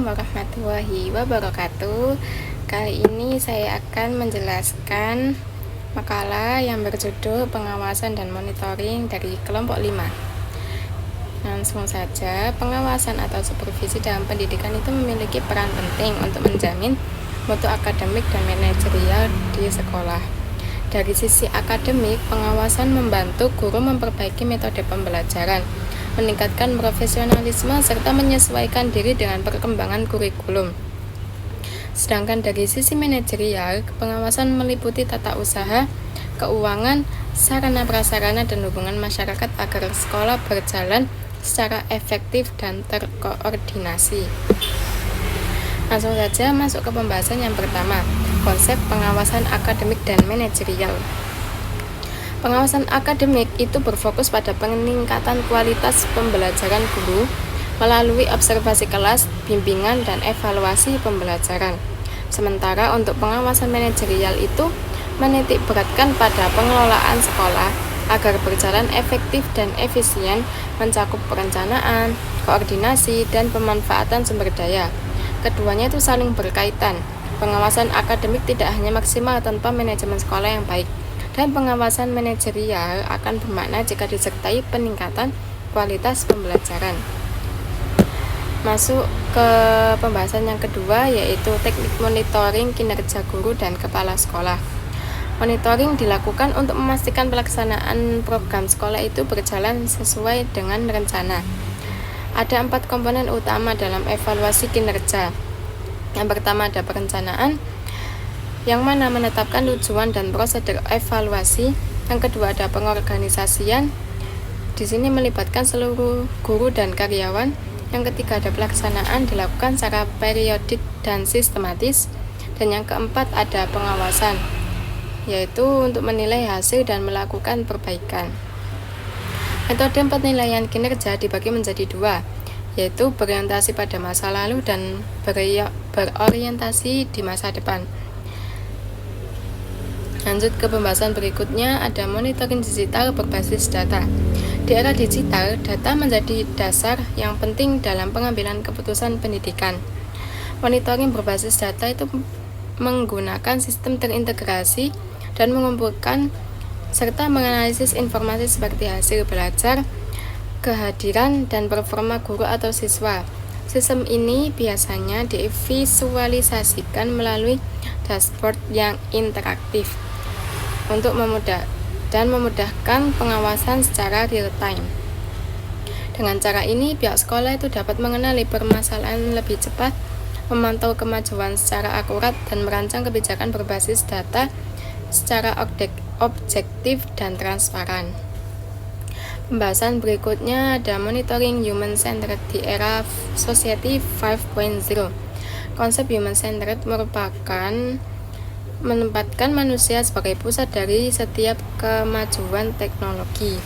warahmatullahi wabarakatuh. Kali ini saya akan menjelaskan makalah yang berjudul Pengawasan dan Monitoring dari kelompok 5. Langsung saja, pengawasan atau supervisi dalam pendidikan itu memiliki peran penting untuk menjamin mutu akademik dan manajerial di sekolah. Dari sisi akademik, pengawasan membantu guru memperbaiki metode pembelajaran, meningkatkan profesionalisme, serta menyesuaikan diri dengan perkembangan kurikulum. Sedangkan dari sisi manajerial, pengawasan meliputi tata usaha, keuangan, sarana prasarana, dan hubungan masyarakat agar sekolah berjalan secara efektif dan terkoordinasi. Langsung saja masuk ke pembahasan yang pertama, konsep pengawasan akademik dan manajerial. Pengawasan akademik itu berfokus pada peningkatan kualitas pembelajaran guru melalui observasi kelas, bimbingan, dan evaluasi pembelajaran. Sementara untuk pengawasan manajerial itu menitik beratkan pada pengelolaan sekolah agar berjalan efektif dan efisien, mencakup perencanaan, koordinasi, dan pemanfaatan sumber daya. Keduanya itu saling berkaitan. Pengawasan akademik tidak hanya maksimal tanpa manajemen sekolah yang baik, dan pengawasan manajerial akan bermakna jika disertai peningkatan kualitas pembelajaran. Masuk ke pembahasan yang kedua, yaitu teknik monitoring kinerja guru dan kepala sekolah. Monitoring dilakukan untuk memastikan pelaksanaan program sekolah itu berjalan sesuai dengan rencana. Ada 4 komponen utama dalam evaluasi kinerja. Yang pertama ada perencanaan, yang mana menetapkan tujuan dan prosedur evaluasi. Yang kedua ada pengorganisasian, di sini melibatkan seluruh guru dan karyawan. Yang ketiga ada pelaksanaan, dilakukan secara periodik dan sistematis. Dan yang keempat ada pengawasan, yaitu untuk menilai hasil dan melakukan perbaikan. Metode penilaian kinerja dibagi menjadi 2, yaitu berorientasi pada masa lalu dan berorientasi di masa depan. Lanjut ke pembahasan berikutnya, ada monitoring digital berbasis data. Di era digital, data menjadi dasar yang penting dalam pengambilan keputusan pendidikan. Monitoring berbasis data itu menggunakan sistem terintegrasi dan mengumpulkan serta menganalisis informasi seperti hasil belajar, kehadiran, dan performa guru atau siswa. Sistem ini biasanya divisualisasikan melalui dashboard yang interaktif untuk memudahkan pengawasan secara real time. Dengan cara ini, pihak sekolah itu dapat mengenali permasalahan lebih cepat, memantau kemajuan secara akurat, dan merancang kebijakan berbasis data secara objektif dan transparan. Pembahasan berikutnya ada monitoring human-centered di era Society 5.0. Konsep human-centered merupakan menempatkan manusia sebagai pusat dari setiap kemajuan teknologi.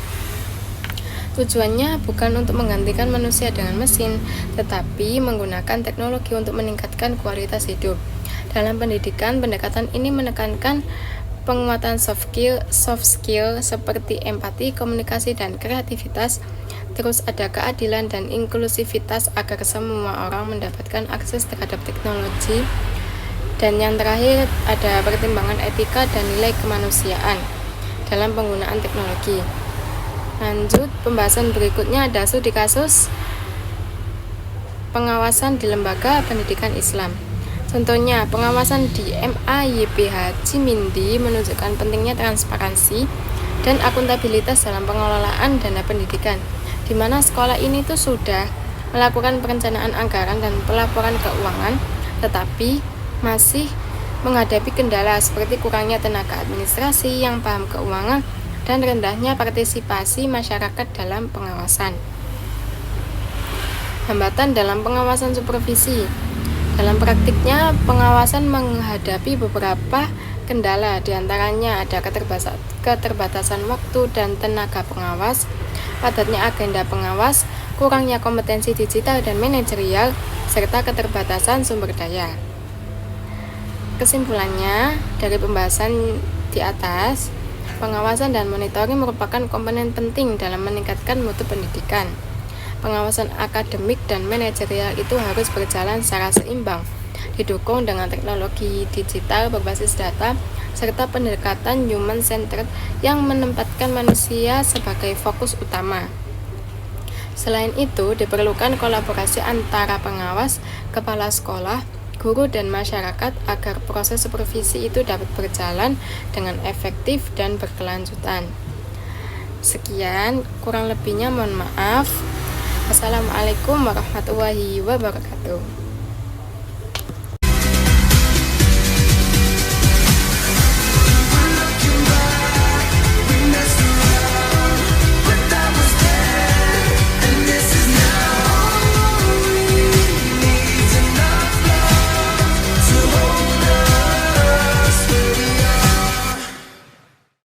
Tujuannya bukan untuk menggantikan manusia dengan mesin, tetapi menggunakan teknologi untuk meningkatkan kualitas hidup. Dalam pendidikan, pendekatan ini menekankan penguatan soft skill seperti empati, komunikasi, dan kreativitas. Terus ada keadilan dan inklusivitas agar semua orang mendapatkan akses terhadap teknologi. Dan yang terakhir ada pertimbangan etika dan nilai kemanusiaan dalam penggunaan teknologi. Lanjut, pembahasan berikutnya ada studi kasus pengawasan di lembaga pendidikan Islam. Contohnya, pengawasan di MAYPH Cimindi menunjukkan pentingnya transparansi dan akuntabilitas dalam pengelolaan dana pendidikan, di mana sekolah ini tuh sudah melakukan perencanaan anggaran dan pelaporan keuangan, tetapi masih menghadapi kendala seperti kurangnya tenaga administrasi yang paham keuangan dan rendahnya partisipasi masyarakat dalam pengawasan. Hambatan dalam pengawasan supervisi. Dalam praktiknya, pengawasan menghadapi beberapa kendala, diantaranya ada keterbatasan waktu dan tenaga pengawas, padatnya agenda pengawas, kurangnya kompetensi digital dan manajerial, serta keterbatasan sumber daya. Kesimpulannya, dari pembahasan di atas, pengawasan dan monitoring merupakan komponen penting dalam meningkatkan mutu pendidikan. pengawasan akademik dan manajerial itu harus berjalan secara seimbang, didukung dengan teknologi digital berbasis data, serta pendekatan human-centered yang menempatkan manusia sebagai fokus utama. Selain itu, diperlukan kolaborasi antara pengawas, kepala sekolah, guru, dan masyarakat agar proses supervisi itu dapat berjalan dengan efektif dan berkelanjutan. Sekian, kurang lebihnya mohon maaf. Wassalamualaikum warahmatullahi wabarakatuh.